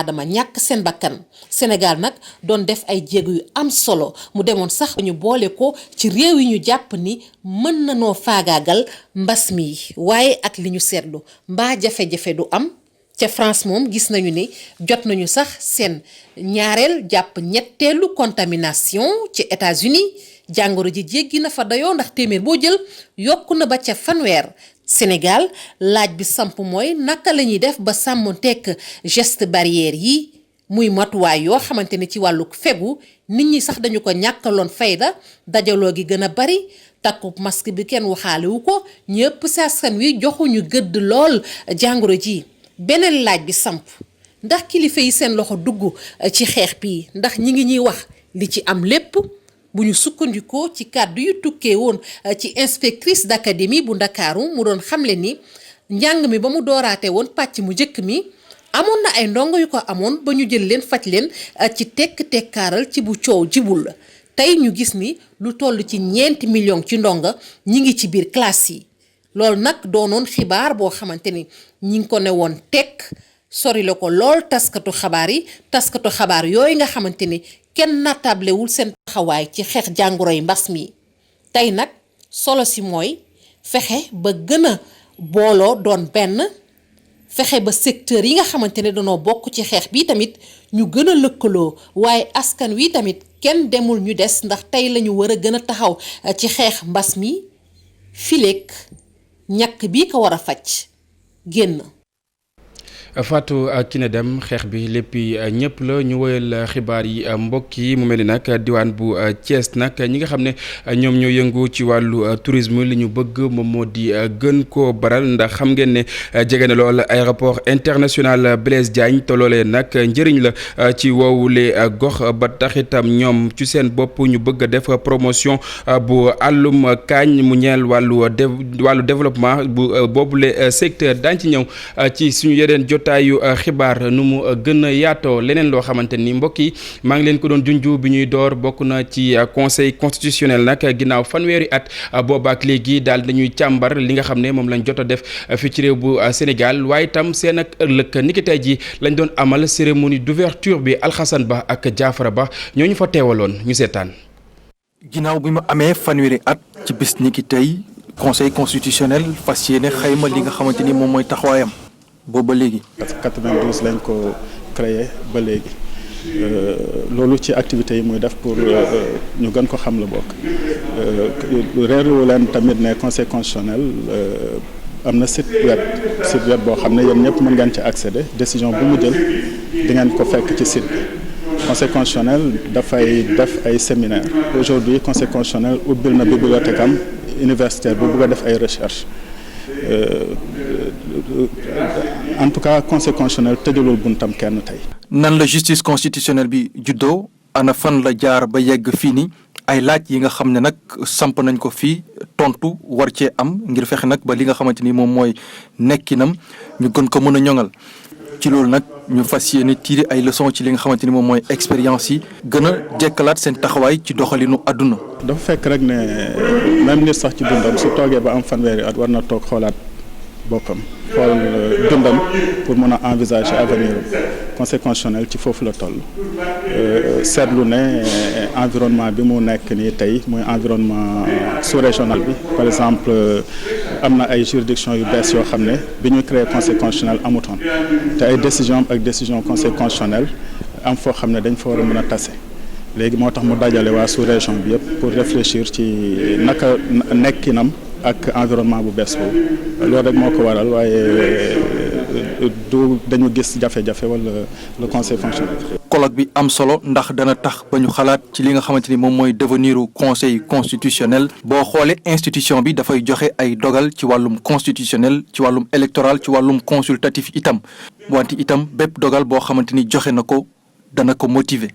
adama ñàkk seen bakkan Sénégal nag doon def ay jéego yu am solo mu demoon sax ñu boole ko ci réew yi ñu jàpp ni mën na noo faagaagal mbas mi waaye ak li ñu seetlu mbaa jafe-jafe du am ca France moom gis nañu ni jot nañu sax seen ñaareel jàpp ñetteelu contamination ci États-Unis jàngoro ji jéggi na fa dayoo ndax téeméer boo jël yokku na ba ca fanweer Sénégal laaj bi samp mooy naka la ñuy def ba sàmmonteeg geste barrière yi muy matuwaay yoo xamante ne ci wàllu fegu nit ñi sax dañu ko ñàkkaloon fayda dajaloo gi gën a bari takku masque bi kenn waxaalewu ko ñëpp si askan wi joxuñu gëdd lool jàngoro ji beneen laaj bi samp ndax kilifa yi seen loxo dugg ci xeex bi ndax ñi ngi ñuy wax li ci am lépp bu ñu sukkandikoo ci kàddu yu tukkee woon ci inspectrice d'académie bu Ndakaaru mu doon xamle ni njàng mi ba mu dooraate woon pàcc mu njëkk mi amoon na ay ndongo yu ko amoon ba ñu jël leen faj leen ci tekk-tekkaaral ci bu coow jibul tey ñu gis ni lu toll ci 4 millions ci ndongo ñi ngi ci biir classe yi loolu nag doonoon xibaar boo xamante ni ñi ngi ko ne woon tekk sori la ko lool taskatu xabaar yooyu nga xamante ni kenn nattablewul seen taxawaay ci xeex jàngoro yi mbas mi tey nag solo si mooy fexe ba gën a booloo doon benn fexe ba secteur yi nga xamante ne danoo bokk ci xeex bi tamit ñu gën a lëkkaloo waaye askan wi tamit kenn demul ñu des ndax tey lañu war a gën a taxaw ci xeex mbas mi fileek ñàkk bi ko war a faj génn. Fatou Kiné Deme xeex bi lépp ñëpp la ñu woyal xibaar yi mbokk yi mu mel ni nag diwaan bu Thiès nag ñi nga xam ne ñoom ñoo yëngu ci wàllu tourisme li ñu bëgg moom moo di gën koo baral ndax xam ngeen ne jege na lool aéroport international Blaise Diagne te loolee nag njëriñ la ci woowule gox ba taxitam ñoom ci seen bopp ñu bëgg a def promotion bu àllum kaañ mu ñeel wàllu développement bu boobule secteur daañ ci ñëw ci suñu yeneen jotaayu xibaar nu mu gën a yaatoo leneen loo xamante ni mbokk yi maa ngi leen ko doon junju bi ñuy door bokk na ci conseil constitutionnel nag ginnaaw fanweeri at boobaak léegi daal dañuy càmbar li nga xam ne moom lañ jot a def fii ci réew bu Sénégal waaye itam seen ak ëllëg niki tey ji lañ doon amal cérémonie d'ouverture bi Alxasan Ba ak Jaafara Ba ñoo ñu fa teewaloon ñu seetaan. ginnaaw bi mu amee fanweeri at ci bis niki tey conseil constitutionnel fas yéene xayma li nga xamante ni moom mooy taxawaayam. booba léegi. parce que 92 lañ ko créé ba léegi loolu ci activités yi muy def pour ñu gën ko xam la bokk réeru leen tamit ne conseil constitutionnel am na site web boo xam ne yéen ñëpp mën ngeen ci accéder décision bu mu jël di ngeen ko fekk ci site bi conseil constitutionnel dafay def ay séminaire aujourd'hui conseil constitutionnel ubbil na bibliothèque am universitaire bu bugg a def ay recherche en tout cas conseil constitutionnel tëjalul buntam kenn tey. nan la justice constitutionnelle bi juddoo ana fan la jaar ba yegg fii nii ay laaj yi nga xam ne nag samp nañ ko fii tontu war cee am ngir fexe nag ba li nga xamante ni moom mooy nekkinam ñu gën ko mën a ñoŋal ci loolu nag ñu fas yéene tirer ay leçons ci li nga xamante ni moom mooy expérience yi gën a jekkalaat seen taxawaay ci doxalinu àdduna. dafa fekk rek ne même nit sax ci dundam su toogee ba am fanweeri at war na toog xoolaat boppam xool dundam pour mën a envisager avenir conseil constitutionnel ci foofu la toll seetlu ne environnement bi mu nekk nii tey muy environnement sous-régional bi par exemple am na ay juridiction yu bees yoo xam ne bi ñu créé conseil constitutionnel amutoon te ay décision ak décision conseil constitutionnel am foo xam ne dañ fa war a mën a tase léegi moo tax mu dajale waa sous-région bi yëpp pour réfléchir ci naka nekkinam ak environnement bu bees boobu loolu rek moo ko waral waaye du dañu gis jafe-jafe wala le conseil fonctionnel. colloque bi am solo ndax dana tax ba ñu xalaat ci li nga xamante ni moom mooy deveniru conseil constitutionnel boo xoolee institution bi dafay joxe ay dogal ci wàllum constitutionnel ci wàllum électoral ci wàllum consultatif itam wante itam bépp dogal boo xamante ni joxe na ko dana ko motiver.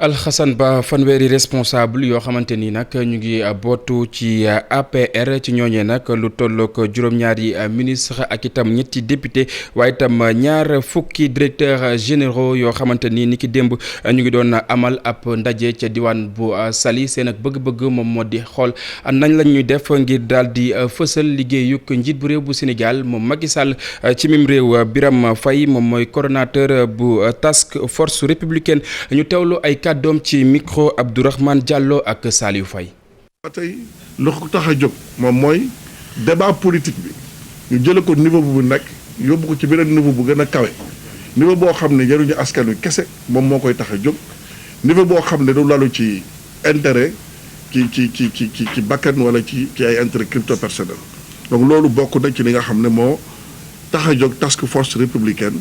Alxasan Ba fanweeri responsable yoo xamante ni nag ñu ngi bootu ci APR ci ñooñee nag lu tollook juróom-ñaari ministre ak itam ñetti député waaye itam ñaar fukki directeurs généraux yoo xamante ni ki démb ñu ngi doon amal ab ndaje ca diwaan bu Saly seen ak bëgg-bëgg moom moo di xool nañ lañ ñuy def ngir daal di fësal liggéeyuk njiit bu réew bu Sénégal moom Macky Sall ci mim réew Birame Faye moom mooy coordonnateur bu task force républicaine ñu teewlu ay doom ci micro Abdourahmane Diallo ak Saliou Faye. tey lu ko tax a jóg moom mooy débat politique bi ñu jële ko niveau bu nekk yóbbu ko ci beneen niveau bu gën a kawe niveau boo xam ne njëriñu askan wi kese moom moo koy tax a jóg niveau boo xam ne du lalu ci intérêt ci bakkan wala ci ay intérêt crypto personnel donc loolu bokk na ci li nga xam ne moo tax a jóg task force républicaine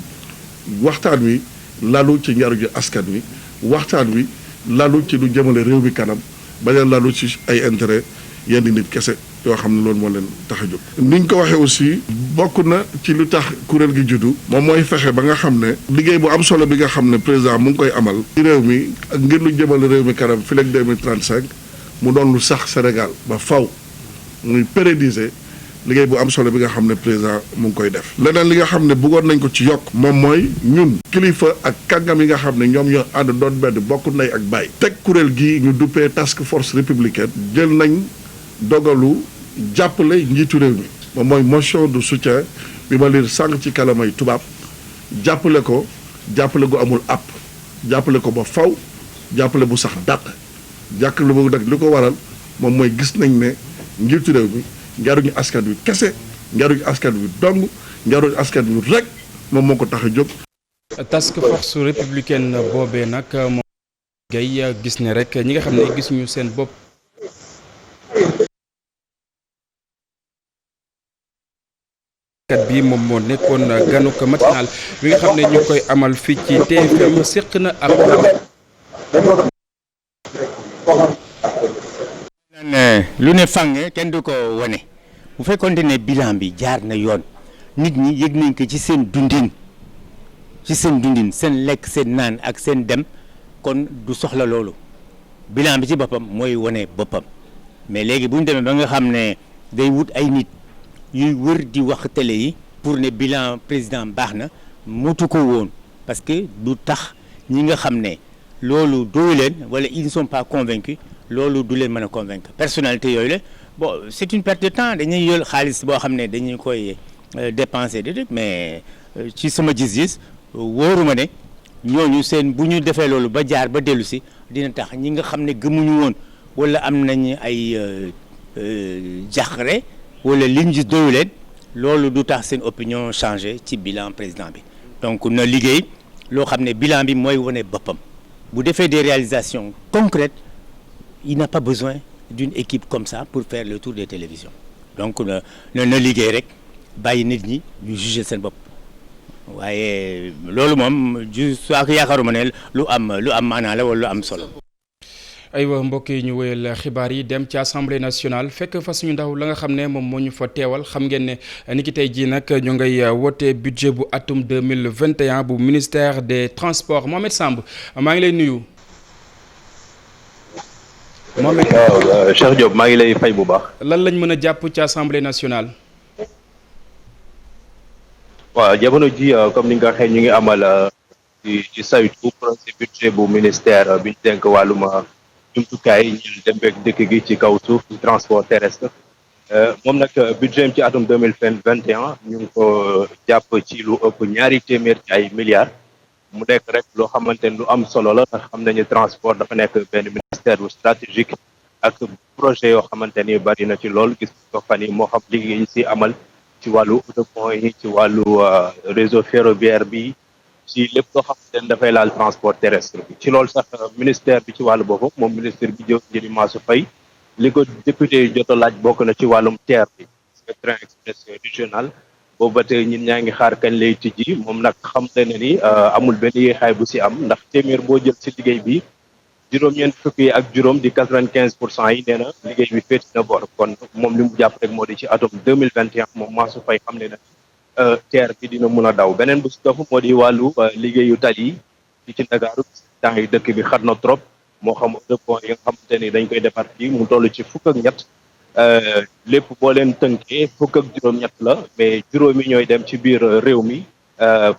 waxtaan wi lalu ci njëriñu askan wi waxtaan wi lalu ci lu jëmale réew mi kanam bañ a lalu ci ay intérêt yenn nit kese yoo xam ne loolu moo leen tax a jóg. niñ ko waxee aussi bokk na ci lu tax kuréel gi juddu moom mooy fexe ba nga xam ne liggéey bu am solo bi nga xam ne président mu ngi koy amal ci réew mi ak ngir lu jëmale réew mi kanam fii ak 2035 mu doon lu sax Sénégal ba faw muy pérenniser liggéey bu am solo bi nga xam ne président mu ngi koy def. leneen li nga xam ne bëggoon nañ ko ci yokk moom mooy ñun kilifa ak kàngam yi nga xam ne ñoom ñoo ànd doon benn bokk ndey ak baay teg kuréel gi ñu duppee task force républicaine jël nañ dogalu jàppale njiitu réew mi moom mooy motion de soutien bi ma liir sànq ci kalamay tubaab jàppale ko jàppale gu amul àpp jàppale ko ba faw jàppale bu sax dàq jàppale boobu nag li ko waral moom mooy gis nañ ne njiitu réew mi njariñu askan wi kese njariñu askan wi dong njariñu askan wi rek moom moo ko tax a jóg. task force républicaine boobee nag moom gay gis ne rek ñi nga xam ne gis ñu seen bopp. kat bi moom moo nekkoon ganu ko matinal bi nga xam ne ñu koy amal fii ci TFM séq na ab. lu ne fang kenn du ko wane bu fekkoon ne bilan bi jaar na yoon nit ñi yëg nañ ko ci seen dundin seen lekk seen naan ak seen dem kon du soxla loolu bilan bi ci boppam mooy wane boppam mais léegi bu ñu demee ba nga xam ne day wut ay nit yuy wër di wax télé yi pour ne bilan président baax na mutu ko woon parce que du tax ñi nga xam ne loolu doyu leen wala ils ne sont pas convaincus loolu du leen mën a convaincre personnalité yooyu la bon c'est une perte de temps dañuy yol xaalis boo xam ne dañuy koy dépenser de mais ci sama gis-gis wóoruma ne ñooñu seen bu ñu defee loolu ba jaar ba dellu si dina tax ñi nga xam ne gëmuñu woon wala am nañu ay jaxre wala liñ gis doyu leen loolu du tax seen opinion changé ci bilan président bi donc na liggéey loo xam ne bilan bi mooy wane boppam bu defee des réalisations concrètes il n'a pas besoin d'une équipe comme ça pour faire le tour des télévisions donc na liggéey rek bàyyi nit ñi ñu juger seen bopp waaye loolu moom ak yaakaaruma ne lu am maanaa la wala lu am solo. aywa mbokk yi ñu wéyal xibaar yi dem ci assemblée nationale fekk fa suñu ndaw la nga xam ne moom moo ñu fa teewal xam ngeen ne ni ki tey jii nag ñu ngay wote budget bu atum 2021 bu ministère des transports Mohamed Samb maa ngi lay nuyu. Mohamed waaw Cheikh Diop maa ngi lay fay bu baax. lan lañ mën a jàpp ci assemblée nationale. waaw jamono ji comme ni nga waxee ñu ngi amal ci saytu projet budget bu ministère bi ñu dénk wàllum jumtukaay yi ñu dem beeg dëkk gi ci kaw suuf ci transport terrestre moom nag budget ci atum 2021 ñu ngi ko jàpp ci lu ëpp ñaari téeméer ci ay milliards mu nekk rek loo xamante ne lu am solo la ndax xam nañu transport dafa nekk benn ministère bu stratégique ak projet yoo xamante ni bari na ci lool gis ko fan yi moo xam liggéey yi si amal ci wàllu autopont yi ci wàllu réseau ferroviaire bi ci lépp loo xamante ne dafay laal transport terrestre bi ci loolu sax ministère bi ci wàllu boobu moom ministre bi jëw njëri Mansour Faye li ko député yi jot a laaj bokk na ci wàllum TER bi train express régional boobu ba tey ñun ñaa ngi xaar kañ lay tijji moom nag xam te ne ni amul benn yéexaay bu si am ndax téeméer boo jël si liggéey bi juróom-ñeent fukki yi ak juróom di 95% yi nee na liggéey bi féeti na bor kon moom li mu jàpp rek moo di ci atum 2021 moom Mansour Faye xam ne na TER bi dina mun a daw beneen bu si topp moo di wàllu liggéeyu tali yi ci Ndakaaru temps yi dëkk bi xat na trop moo xam de points yi nga xamante ni dañ koy defar fii mu toll ci fukk ak ñett lépp boo leen tënkee fukk ak juróom-ñett la mais juróomi ñooy dem ci biir réew mi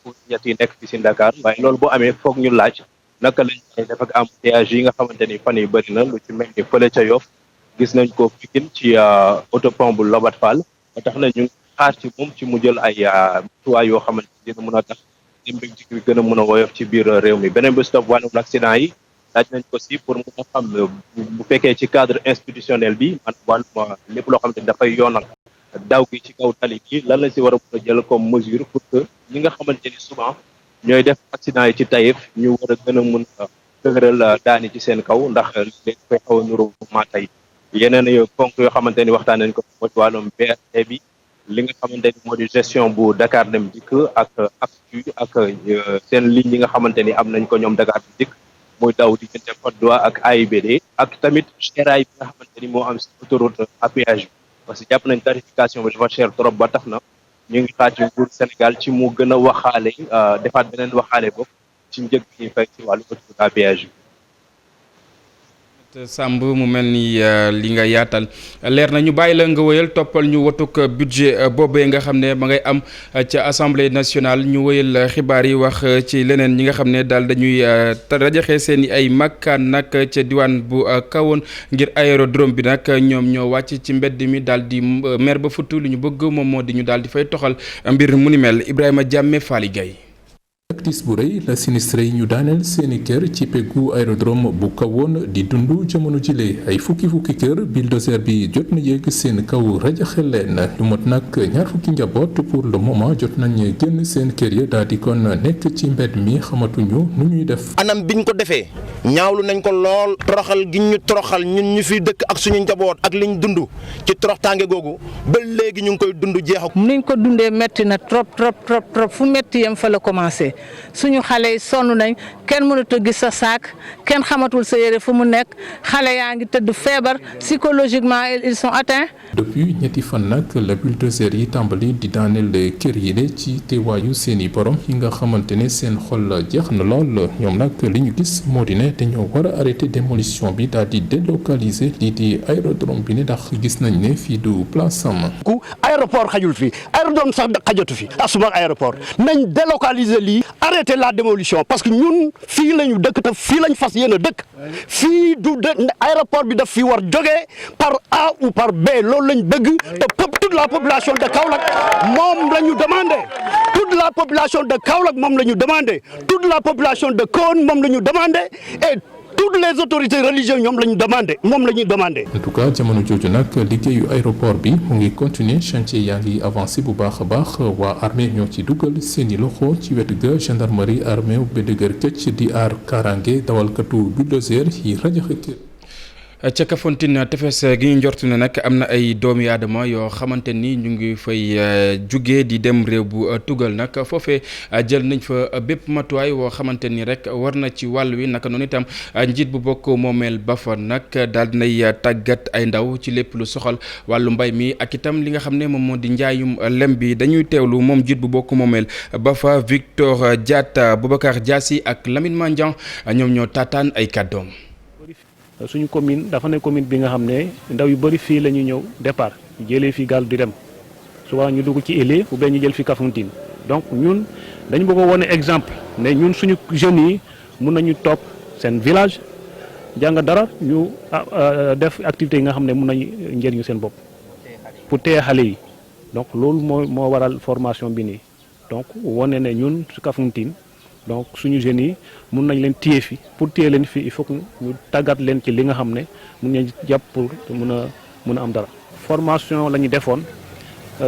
fukk ñett yi nekk fi si Dakar waaye loolu boo amee foog ñu laaj naka lañ koy def ak embouteillage yi nga xamante ni fan yi bëri na lu ci mel ni fële ca Yoff gis nañ ko Pikine ci autopont bu Lobat Fall ba tax na ñu xaar ci moom ci mu jël ay matuwaay yoo xamante ni dina mën a tax dem bi jikk bi gën a mën a woyof ci biir réew mi beneen bi stop wàllum accident yi laaj nañ ko si pour mën a xam bu fekkee ci cadre institutionnel bi man wàllum lépp loo xamante ni dafay yoonal daw gi ci kaw tali bi lan lañ si war a mën a jël comme mesure pour que ñi nga xamante ni souvent ñooy def accident yi ci Taïf ñu war a gën a mën a dëgëral daani ci seen kaw ndax léegi koy xaw a nuru maa tey yeneen ponk yoo xamante ni waxtaan nañ ko mooy wàllum BRT bi li nga xamante ni moo di gestion bu Dakar Dem Dikk ak AFTU ak seen ligne yi nga xamante ni am nañ ko ñoom Dakar Dem Dikk muy daw diggante Patte d'Oie ak AIBD ak tamit sérail bi nga xamante ni moo am si autoroute à péage bi parce que jàpp nañ tarification bi dafa cher trop ba tax na ñu ngi xaar ci nguur Sénégal ci mu gën a waxaale defaat beneen waxaale bopp ci njëg bi ñuy fay ci wàllu autoroute à péage bi. Samb mu mel ni li nga yaatal leer na ñu bàyyi la nga wëyal toppal ñu watuk budget boobee nga xam ne ma ngay am ca assemblée nationale ñu wëyal xibaar yi wax ci leneen ñi nga xam ne daal dañuy rajaxe seen i ay makkaan nag ca diwaan bu kawoon ngir aérodrome bi nag ñoom ñoo wàcc ci mbedd mi daal di mer ba futu li ñu bëgg moom moo di ñu daal di fay toxal mbir mu ni mel Ibrahima Jàmme Faali Gay actis bu rëy la sinistre yi ñu daaneel seeni kër ci peggu aérodrome bu kawoon di dund jamono jile ay fukki kër bulldozer bi jot na yegg seen kaw rajaxe leen lu mot nag ñaar fukki njaboot pour le moment jot nañ génn seen kër ya daal di kon nekk ci mbedd mi xamatuñu nu ñuy def. anam biñ ko defee ñaawlu nañ ko lool toroxal gi ñu toroxal ñun ñu fi dëkk ak suñu njaboot ak liñ dund ci toroxtaange googu ba léegi ñu ngi koy dund jeexu. niñ ko dundee metti na trop fu metti yam fa la commencé. suñu xale yi sonn nañ kenn mënut a gis sa saak kenn xamatul sa yére fu mu nekk xale yaa ngi tëdd feebar psychologiquement ils sont atteints. depuis ñetti fan nag la bulldozer yi tàmbali di daaneel kër yi de ci teewaayu seeni borom yi nga xamante ne seen xol jeex na lool ñoom nag li ñu gis moo di ne dañoo war a arrêter démolition bi daal di délocaliser lii di aérodrome bi ne ndax gis nañ ne fii du place am. ku aéroport xajul fi aérodrome sax xajatu fi asuma aéroport nañ délocaliser lii. arrêter la démolition parce que ñun fii lañu dëkk te fii lañ fas yéene dëkk fii du aéroport bi daf fi war jógee par A ou par B loolu lañ bëgg te toute la population de Kaolack moom la ñu demandé toute la population de Kaolack moom la ñu demandé toute la population de Kahone moom la ñu demandé et toutes les autorités religieuses ñoom la ñu demandé moom la ñuy demandé. en tout cas jamono jooju nag liggéeyu aéroport bi mu ngi continuer chantier yaa ngi avancé bu baax a baax waa armée ñoo ci dugal seeni loxo ci wetu ga gendarmerie armée bu dëgër këcc di aar kaaraange dawalkatu bulldozer yi rajaxe ca Kafountine tefes gi ñu njortu ne nag am na ay doomi aadama yoo xamante ni ñu ngi fay jugee di dem réew bu tugal nag foofee jël nañ fa bépp matuwaay woo xamante ni rek war na ci wàll wi naka noonu itam njiit bu bokk moomeel ba fa nag daal dinay tàggat ay ndaw ci lépp lu soxal wàllu mbay mi ak itam li nga xam ne moom moo di njaayum lem bi dañuy teewlu moom njiit bu bokk moomeel ba fa Victor Diatta Boubacar Diassi ak Lamine Mandian ñoom ñoo taataan ay kàddoom. suñu commune dafa ne commune bi nga xam ne ndaw yu bëri fii la ñuy ñëw départ jëlee fii gaal di dem souvent ñu dugg ci Ili ou bien ñu jël fi Kafountine donc ñun dañu bëgg a wane exemple ne ñun suñu jeunes yi mun nañu toog seen village jàng dara ñu def activités yi nga xam ne mun nañu njëriñu seen bopp pour téye xale yi donc loolu moo waral formation bi nii donc wane ne ñun su Kafountine donc suñu jeunes yi mun nañ leen téye fi pour téye leen fi il faut que ñu tàggat leen ci li nga xam ne mun nañ jàpp pour mun a am dara. formation la ñu defoon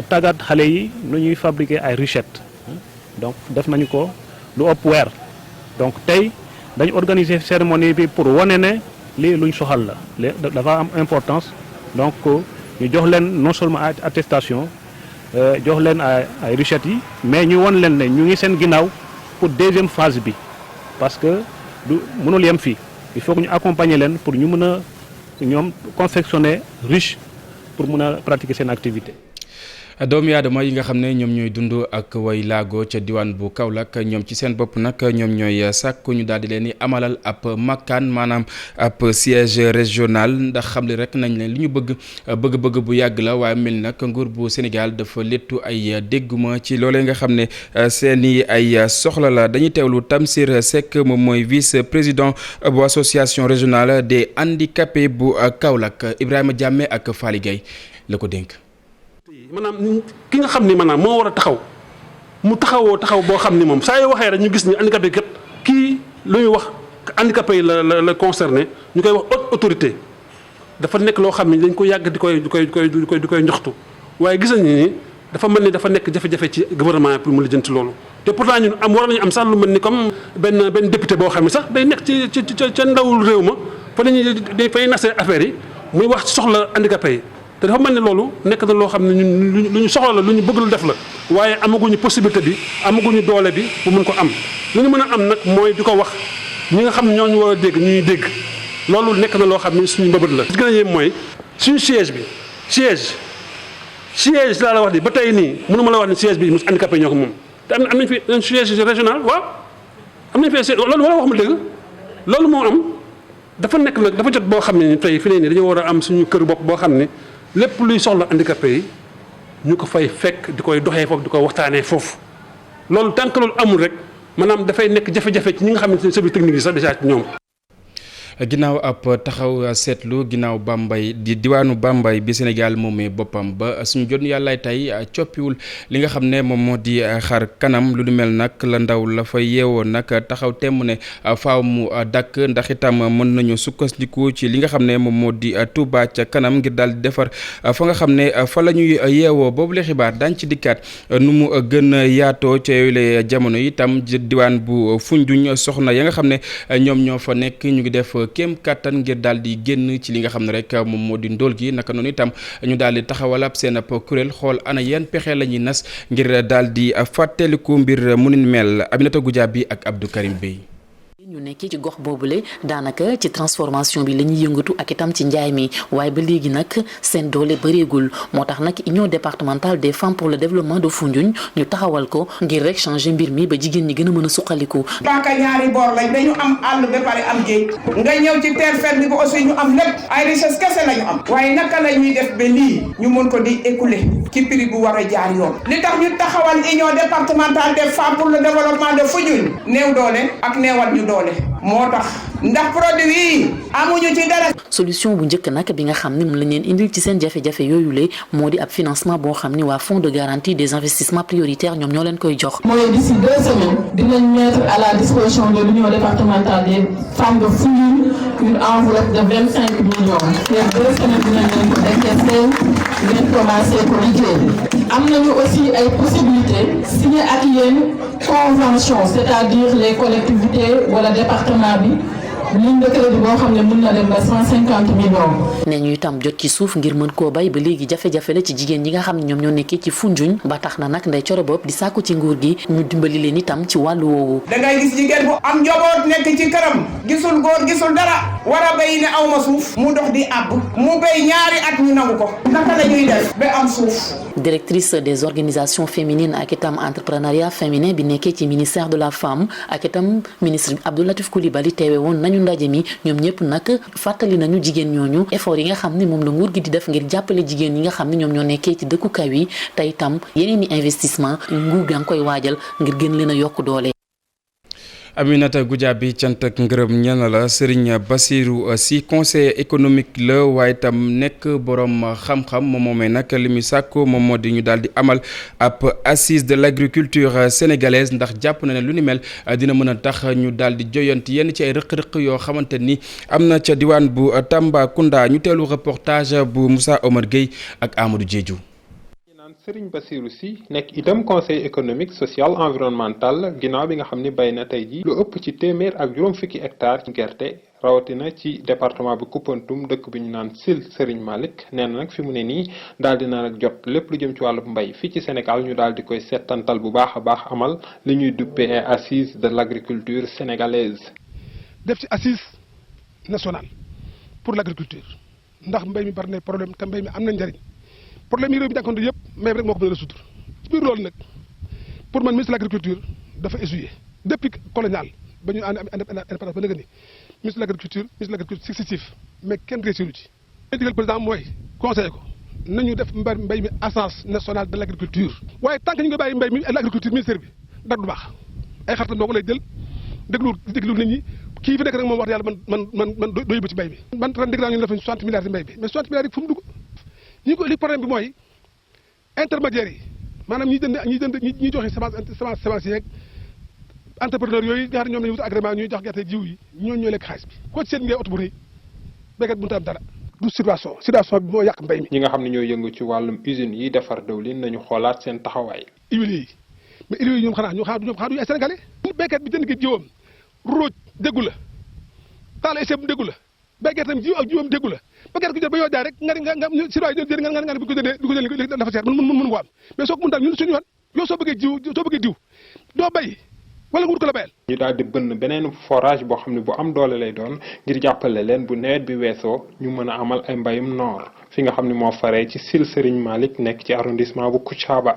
tàggat xale yi nu ñuy fabriquer ay ruchettes donc def nañu ko lu ëpp weer donc tey dañu organiser cérémonie bi pour wane ne lii luñ soxal la dafa am importance donc ñu jox leen non seulement attestation jox leen ay ruchettes yi mais ñu won leen ne ñu ngi seen ginnaaw. pour deuxième phase bi parce que du mënul yem fii il faut que ñu accompagner leen pour ñu mën a ñoom confectionner riche pour mën a pratiquer seen activité. doomu aadama yi nga xam ne ñoom ñooy dund ak way laago ca diwaan bu Kaolack ñoom ci seen bopp nag ñoom ñooy sàkku ñu daal di leen di amalal ab makkaan maanaam ab siège régional ndax xam li rek nañ leen li ñu bëgg bu yàgg la waaye mel nag nguur bu Sénégal dafa léttu ay dégguma ci loolee nga xam ne seeni ay soxla la dañuy teewlu Tamsir Seck moom mooy vice président bu association régionale des handicapés bu Kaolack Ibrahima Diamé ak Fally Gueye la ko dénk. maanaam ki nga xam ni maanaam moo war a taxaw mu taxaw boo xam ni moom saa yoo waxee rek ñu gis ni handicapé kat kii lu ñuy wax handicapé yi la concerné ñu koy wax haute autorité dafa nekk loo xam ni dañ ko yàgg di koy njoxtu waaye gis nañu ni dafa mel ni dafa nekk jafe-jafe ci gouvernement pour mu lijjanti loolu te pourtant ñun war nañu am sax lu mel ni comme benn député boo xam ne sax day nekk ci ca ndawul réew ma fa nañu fay nasee affaire yi muy wax ci soxla handicapé yi te dafa mel ni loolu nekk na loo xam ne ñun lu ñu soxla la lu ñu bëgg lu def la waaye amaguñu possibilité bi amaguñu doole bi bu mën ko am lu ñu mën a am nag mooy di ko wax ñi nga xam ne ñooñu war a dégg ñuy dégg loolu nekk na loo xam ne suñu mbëbët la. li gën a yéem mooy suñu siège laa la wax ni ba tey nii mënuma la wax ni siège bi mu handicapé ñoo ko moom te am nañ fi un siège régional waaw am nañ fi loolu wala wax ma dëgg loolu moo am dafa nekk nag dafa jot boo xam ne tey fi ne nii dañoo war a am suñu kër bopp boo xam ne lépp luy soxla handicapé yi ñu ko fay fekk di koy doxee foofu di ko waxtaanee foofu loolu tant que loolu amul rek maanaam dafay nekk jafe-jafe ci ñi nga xamante ne service technique yi sax déjà ci ñoom. ginnaaw ab taxaw seetlu ginnaaw Bambey di diwaanu Bambey bi Sénégal moomee boppam ba suñu jot yàllaay tey coppiwul li nga xam ne moom moo di xar kanam lu du mel nag la ndaw la fa yeewoo nag taxaw temm ne faaw mu dakk ndax itam mën nañu sukkandiku ci li nga xam ne moom moo di Touba ca kanam ngir daal di defar fa nga xam ne fa la ñuy yeewoo boobu la xibaar daañ ci dikkaat nu mu gën a yaatoo ca yooyu la jamono itam diwaan bu Foundiougne soxna ya nga xam ne ñoom ñoo fa nekk ñu ngi def kéem kattan ngir daal di génn ci li nga xam ne rek moom moo di ndóol gi naka noonu itam ñu daal di taxawal ab seen ab kuréel xool ana yan pexe la ñuy nas ngir daal di fàttaliku mbir mu ni mel Aminata Goudiaby ak Abdou Karim Bey. ñu nekkee ci gox boobule daanaka ci transformation bi la ñuy yëngatu ak itam ci njaay mi waaye ba léegi nag seen doole bëreegul moo tax nag union départementale des femmes pour le développement de Foundiougne ñu taxawal ko ngir rek changer mbir mi ba jigéen ñi gën a mën a suqaliku. daanaka ñaari boor lañ dañu am àll ba pare am géej nga ñëw ci terre ferme bi aussi ñu am lépp ay richesse kese lañu am waaye naka la ñuy def ba lii ñu mën ko di écouler ci prix bu war a jaar yoon li tax ñu taxawal union départementale des femmes pour le développement de Foundiougne néew doole ak néewal ñu doole moo tax ndax produit yi amuñu ci dara. solution bu njëkk nag bi nga xam ne moom lañ leen indil ci seen jafe-jafe yooyu la moo di ab financement boo xam ni waa fonds de garantie des investissements prioritaires ñoom ñoo leen koy jox. mooy d'ici 2 semaines dinañ mettre à la disposition de l'union départementale des femmes de Foundiougne une enveloppe de 25 millions. te 2 semaines dinañ leen ko décaisser ngeen commencé ko liggéey. am nañu aussi ay possibilités signer ak yéen convention c'est-à-dire les collectivités wala département bi ligne de crédit boo xam ne mën na dem ba 150 millions. nee ñu itam jot ci suuf ngir mën koo bay ba léegi jafe-jafe la ci jigéen ñi nga xam ne ñoom ñoo nekkee ci Foundiougne ba tax na nag Ndeye Coro Bopp di sàkku ci nguur gi ñu dimbali leen itam ci wàllu woowu. da ngay gis jigéen bu am njaboot nekk ci këram gisul góor gisul dara war a béy ne aw ma suuf mu dox di àbb mu béy ñaari at ñu nangu ko naka la ñuy def ba am suuf. directrice des organisations féminines ak itam entrepreneuriat féminin bi nekkee ci ministère de la femme ak itam ministre Abdou Latif Coulibaly teewe woon nañu ndaje mi ñoom ñëpp nag fàttali nañu jigéen ñooñu effort yi nga xam ne moom la nguur gi di def ngir jàppale jigéen yi nga xam ne ñoom ñoo nekkee ci dëkku kaw yi te itam yeneen i investissement nguur gaa ngi koy waajal ngir gën leen a yokk doole. Aminata Goudiaby cant ak ngërëm ñen la Serigne Bassirou Sy conseiller économique la waaye tam nekk borom xam-xam moom moomee nag li muy sàkku moom moo di ñu daal di amal ab assise de l'agriculture sénégalaise ndax jàpp na ne lu ni mel dina mën a tax ñu daal di joyanti yenn ci ay rëq-rëq yoo xamante ni am na ca diwaan bu Tambacounda ñu teelu reportage bu Moussa Omar Gueye ak Amadou Diédhiou. Serigne Bassirou Sy nekk itam conseil économique social environnemental ginnaaw bi nga xam ni bay na tey ji lu ëpp ci téeméer ak juróom fukki hectares ci gerte rawatina ci département bi Koupantoum dëkk bi ñu naan Sil Serigne Malick nee na nag fi mu ne nii daal dina nag jot lépp lu jëm ci wàllu mbay fii ci Sénégal ñu daal di koy settantal bu baax a baax amal li ñuy duppee ay assises de l'agriculture sénégalaise. def ci assise nationale pour l'agriculture ndax mbay mi bari na problème te mbay mi am na njariñ problème yi réew mi jànkoonte yëpp mbay mi rek moo ko mën a résoudre ci biir loolu nag pour man ministre de l'agriculture dafa essuyé depuis colonial ba ñu indépendance ba nëgë ni ministre de l'agriculture successif mais kenn réussiru ci li digal président mooy conseillé ko nañu def mbay mi agence nationale de l'agriculture waaye tant que ñu ngi bàyyi mbay mi l'agriculture ministère bi dara du baax ay xaritam doo ko lay jël déglu nit ñi kii fi nekk rek moom wax yàlla man doo yóbbu ci mbay mi man ren dégg naa ñu def 60 milliards ci mbay bi mais 60 milliards yi fu mu dugg li problème bi mooy intermédiaires yi maanaam ñi joxe semence yeeg entrepreneur yooyu nga xam ne ñoom lañu wut agrément ñuy jox gerte jiw yi ñooy lekk xaalis bi ko ci seen ngay oto bu rëy béykat bu am dara du situation bi moo yàq mbay mi. ñi nga xam ne ñoo yëngu ci wàllum usines yi defar dëwlin nañu xoolaat seen taxawaay. huiliers yi mais huiliers yi ñoom xanaa du ay sénégalais. béykat bi jënd ki jiwam róoj déggu la taal ay ceeb déggu la béykat tam jiw ak jiwam déggu la béykat ku jël ba yoo jaay rek nga citoyen yi jënd nga bu ko jëlee dafa seer mën ko am mais soo ko mën daal ñun suñu yoon yow soo bëggee diw doo bay wala nguur ko la bayal. ñu daal di bënn beneen forage boo xam ne bu am doole lay doon ngir jàppale leen bu nawet bi weesoo ñu mën a amal ay mbayum noor fi nga xam ne moo faree ci Sil Serigne Malick nekk ci arrondissement bu Koutiaba.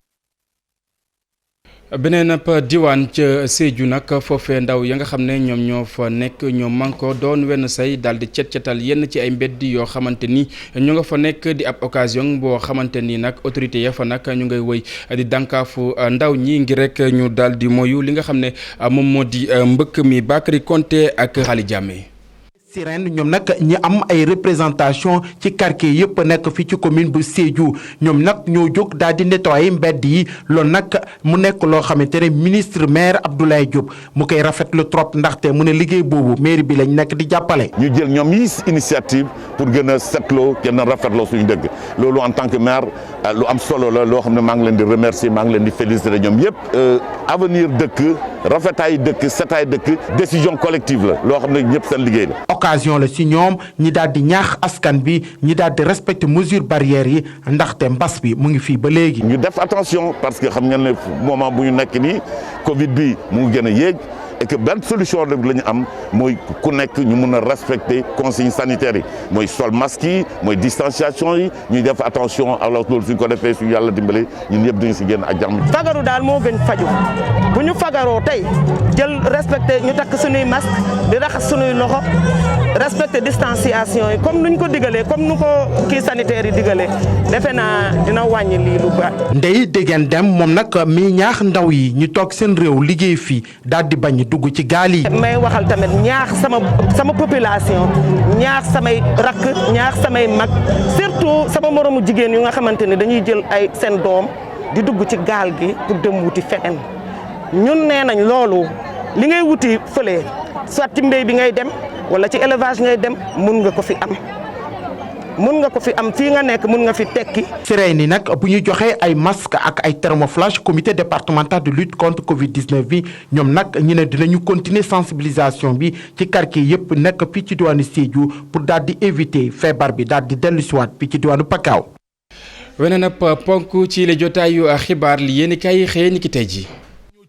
beneen ab diwaan ca Sédhiou nag foofee ndaw ya nga xam ne ñoom ñoo fa nekk ñoom manko doon wenn say daal di cet-cetal yenn ci ay mbedd yoo xamante ni ñu nga fa nekk di ab occasion boo xamante ni nag autorité ya fa nag ñu ngay wëy di dànkaafu ndaw ñi ngir rek ñu daal di moyu li nga xam ne moom moo di mbëkk mi Bakary Konté ak Xaali Jàmme Sirène ñoom nag ñi am ay représentation ci quartier yëpp nekk fii ci commune bu Sédhiou ñoom nag ñoo jóg daal di nettoyer mbedd yi loolu nag mu nekk loo xamante ne ministre maire Abdoulaye Diop mu koy rafetlu trop ndaxte mu ne liggéey boobu mairie bi lañ nekk di jàppale. ñu jël ñoom yi initiative pour gën a setloo gën a rafetloo suñu dëgg loolu en tant que maire lu am solo la loo xam ne maa ngi leen di remercier maa ngi leen di féliciter ñoom yëpp avenir dëkk rafetaay dëkk setaay dëkk décision collective la loo xam ne ñëpp seen liggéey la. occasion la ci ñoom ñi daal di ñaax askan bi ñi daal di respecter mesures barrières yi ndaxte mbas bi mu ngi fii ba léegi. ñu def attention parce que xam ngeen ne moment bu ñu nekk nii Covid bi mu ngi gën a yéeg et que benn solution rek la ñu am mooy ku nekk ñu mun a respecter consignes sanitaires yi mooy sol masque yi mooy distanciation yi ñuy def attention alors loolu suñ ko defee suñu yàlla dimbale ñun ñëpp duñu si génn ak jàmm. fagaru daal moo gën faju bu ñu fagaroo tey jël respecté ñu takk suñuy masque di raxas suñuy loxo respecté distanciation yi comme nuñ ko digalee comme nu ko kii sanitaire yi digalee defe naa dina wàññi lii lu baax. Ndeye Degen Dem moom nag mi ñaax ndaw yi ñu toog seen réew liggéey fii daal di bañ dugg ci gaal yi. may waxal tamit ñaax sama population ñaax samay rakk ñaax samay mag surtout sama moromu jigéen yu nga xamante ne dañuy jël ay seen doom di dugg ci gaal gi pour dem wuti feneen ñun nee nañ loolu li ngay wuti fële soit ci mbéy bi ngay dem wala ci élevage ngay dem mun nga ko fi am. mun nga ko fi am fii nga nekk mun nga fi tekki. Sirène yi nag bu ñu joxee ay masque ak ay thermoflash comité départemental de lutte contre Covid-19 bi ñoom nag ñu ne dinañu continuer sensibilisation bi ci quartier yëpp nekk fii ci diwaanu Sédhiou pour daal di éviter feebar bi daal di dellusiwaat fii ci diwaanu Pakaaw. weneen ab ponk ci la jotaayu xibaar li yéen kay xëy ni ki tey ji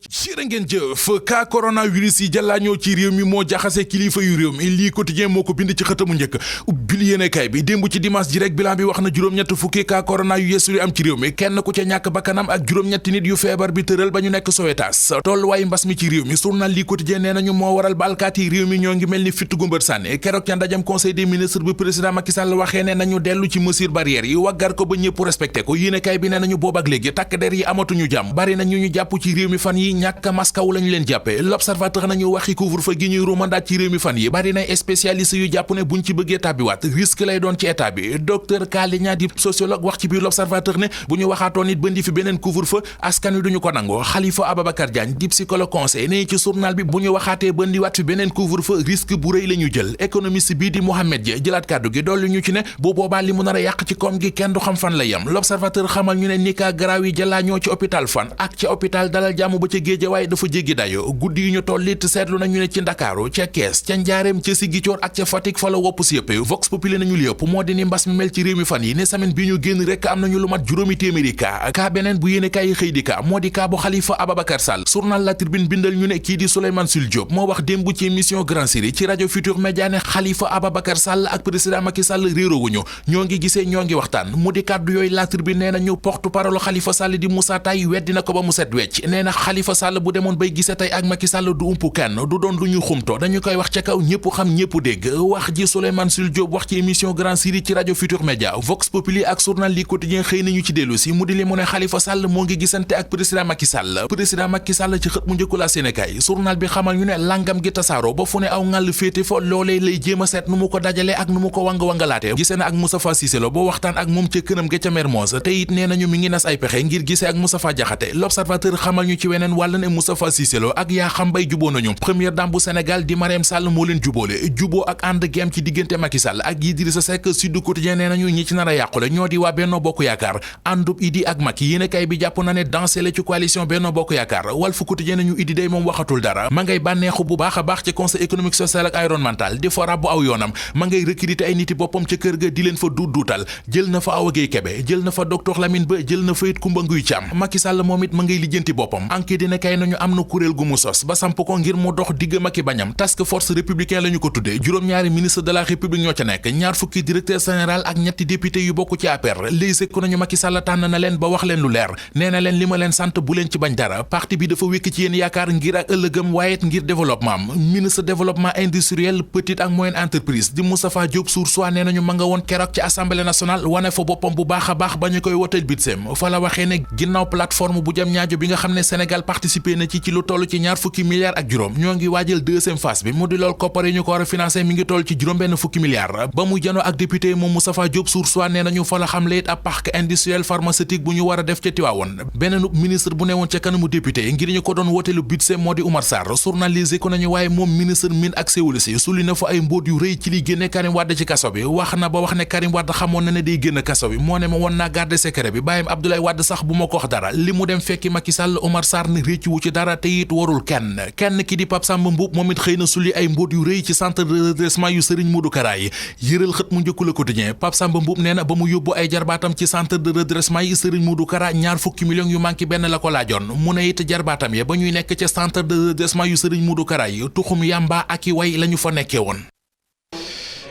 jërë ngeen jëf cas coronavirus yi jàllaañoo ci réew mi moo jaxase kilifa yu réew mi lii quotidien moo ko bind ci xëtamu njëkk ubbil yéenekaay bi démb ci dimanche ji rek bilan bi wax na juróom-ñett fukki cas corona yu yees yu am ci réew mi kenn ku ca ñàkk bakkanam ak juróom-ñetti nit yu feebar bi tëral ba ñu nekk Sowétas tolluwaayu mbas mi ci réew mi journal lii quotidien nee nañu moo waral ba alkaati yi réew mi ñoo ngi mel ni fitt gumbër sànni keroog ca ndajam conseil des ministres bi président Macky Sall waxee ne nañu dellu ci mesure barrière yi waggar ko ba ñëpp respecté ko yéenekaay bi nee nañu boob ak léegi takk der yi amatuñu jàmm bari na ñu jàpp ci réew mi fan yi ñàkk maskaw lañu leen jàppe l'observateur nañu waxi couvre-feu gi ñuy ruumandaat ci réew mi fan yi bari na spécialiste yu jàpp ne buñ ci bëggee tàbbiwaat risque lay doon ci état bi docteur Kaligna di sociologue wax ci biir l'observateur ne bu ñu waxaatoon nit bëndi fi beneen couvre-feu askan wi duñu ko nangoo Khalifa Ababacar Diagne di psychologue conseil ne ci journal bi bu ñu waxaatee bëndiwaat fi beneen couvre-feu risque bu rëy la ñu jël économiste bii di Mohamed Dia jëlaat kàddu gi dolli ñu ci ne bu boobaa li mu nar a yàq ci koom gi kenn du xam fan la yem l'observateur xamal ñu ne ni ka garaaw yi jëlaa ñoo ci hôpital Fann ak ci hôpital Dalal Jàmm ba ca ca Géejawaay dafa jéggi dayo guddi yi ñu toll it seetlu nañu ne ci Ndakaaru ca Kees ca Njaareem ca Sigicoor ak ca Fatick fa la wopp si yëpp Vox Populi nañu li yëpp moo di ni mbas mi mel ci réew mi fan yi ne semaine bi ñu génn rek am nañu lu mat juróomi téeméeri kaa beneen bu yéene kaay yi xëy di kaa moo di kaa bu Khalifa Ababacar Sall journal La Tribune bindal ñu ne kii di Souleymane Sul Diop moo wax démb ci émission Grand Série ci rajo Futur Média ne Khalifa Ababacar Sall ak président Macky Sall réeroowuñu ñoo ngi gisee ñoo ngi waxtaan mu di kàddu yooyu La Tribune nee nañu porte-parole Khalifa Sall di Moussa Taye weddi na ko ba mu set wecc nee na Khalifa Sall bu demoon bay gisee tey ak Macky Sall du umpu kenn du doon lu ñu xumto dañu koy wax ca kaw ñëpp xam ñëpp dégg wax ji Souleymane Sul Diop wax ci émission Grand Série ci rajo Futur Média Vox Populi ak journal li quotidien xëy nañu ci dellu si mu di li mu ne Khalifa Sall moo ngi gisante ak président Macky Sall ci xët mu njëkku la Sénégal journal bi xamal ñu ne langam gi tasaaro ba fu ne aw ngàll féete fa loolee lay jéem a seet nu mu ko dajale ak nu mu ko wanga-wangalaate gisee na ak Moustapha Cissé Lo boo waxtaan ak moom ca këram ga ca Mermoz te it nee nañu mi ngi nas ay pexe ngir gisee ak Moustapha Diakhaté L'Observateur xamal ñu ci weneen wàll ne Moustapha Cissé Lo ak yaa xam bay juboo nañu première dame bu Sénégal di Marième Sall moo leen jubóole juboo ak ànd gem ci diggante Macky Sall ak Idrissa Seck Sud Quotidien nee nañu ñi ci nar a yàqule ñoo di waa Benno Bokk Yaakaar àndub Idi ak Macky yéenekaay bi jàpp na ne dansé la ci coalition Benno Bokk Yaakaar Walf Quotidien nañu Idi day moom waxatul dara ma ngay bànneexu bu baax a baax ci conseil économique social ak environnemental di fa rabbu aw yoonam ma ngay recruter ay niti boppam ca kër ga di leen fa duutal jël na fa Awa Gueye Kébé jël na fa docteur Lamine Ba jël na fa it Coumba Nguy Thiam Macky Sall moom it ma ngay lijjanti boppam enquête dina kay nañu am na kuréel gu mu sos ba samp ko ngir mu dox digg Macky bañam task force républicain la ñu ko tuddee juróom-ñaari ministre de la république ñoo ca nekk ñaar fukki directeur général ak ñetti député yu bokk ci APR Les Échos nañu Macky Sall tànn na leen ba wax leen lu leer nee na leen li ma leen sant bu leen ci bañ dara parti bi dafa wékk ci yéen yaakaar ngir ak ëllëgëm waaye it ngir développement am ministre développement industriel petite ak moyenne entreprise di Moustapha Diop Source A nee nañu ma nga woon keroog ci assemblée nationale wane fa boppam bu baax a baax ba ñu koy woteel budget fa la waxee ne ginnaaw plateforme bu jam ñaajo bi nga xam ne Sénégal participé na ci lu toll ci ñaar fukki milliards ak juróom ñoo ngi waajal deuxième phase bi mu di lool koppar yi ñu ko war a financé mi ngi toll ci juróom-benn fukki milliards ba mu janoo ak député moom Moustapha Diop Source A nee nañu fa la xam le it ab parc industriel pharmaceutique bu ñu war a def ca Tivaouane beneen ministre bu newoon ca kanamu député ngir ñu ko doon woteelu budget moo di Oumar Sarr journalisé ko nañu waaye moom ministre mine ak séwulisi suli na fa ay mbóot yu rëy ci li génne Karim Wade ci kaso bi wax na ba wax ne Karim Wade xamoon na ne day génn kaso bi moo ne ma woon naa garder secret bi bàyyam Abdoulaye Wade sax bu ma ko wax dara li mu dem fekki Macky Sall Oumar Sarr ne réccu wu ci dara te it warul kenn ki di Pape Samba Mboup moom it xëy na suli ay mbóot yu rëy ci centre de redressement yu Serigne Modou Kara yi yëral xët mu njëkku Le Quotidien Pape Samba Mboup nee na ba mu yóbbu ay jarbaatam ci centre de redressement yi Serigne Modou Kara ñaar fukki millions yu manqué benn la ko laajoon mu ne it jarbaatam ya ba ñuy nekk ca centre de redressement yu Serigne Modou Kara yi tuxum yamba ak i way la ñu fa nekkee woon.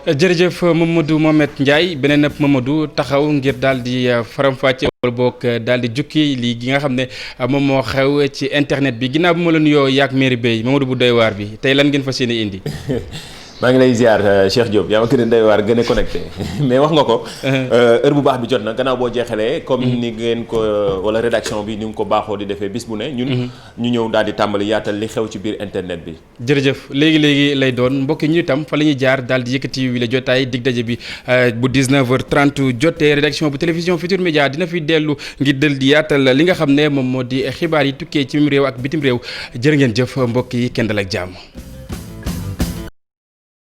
jërëjëf Mamadou Mohamed Ndiaye beneen ab Mamadou taxaw ngir daal di faram-fàcce wala boog daal di jukki lii gi nga xam ne moom moo xew ci internet bi ginnaaw bi ma la nuyoo yaak mairie bay Mamadou bu doy waar bi tey lan ngeen fas yéene indi. maa ngi lay ziar Cheikh Diop yaa ma gën a doy waar gën a connecté mais wax nga ko heure bu baax bi jot na gannaaw boo jeexalee comme ni ngeen ko wala rédaction bi ni nga ko baaxoo di defee bis bu ne ñun ñu ñëw daal di tàmbali yaatal li xew ci biir internet bi jërëjëf léegi lay doon mbokk yi ñu itam fa la ñuy jaar daal di yëkkati wi la jotaay dig daje bi bu 19h30 jotee rédaction bu télévision Futur Média dina fi dellu ngir del di yaatal li nga xam ne moom moo di xibaar yi tukkee ci réew ak bitim réew jërë ngeen jëf mbokk yi kenn dal ak jàmm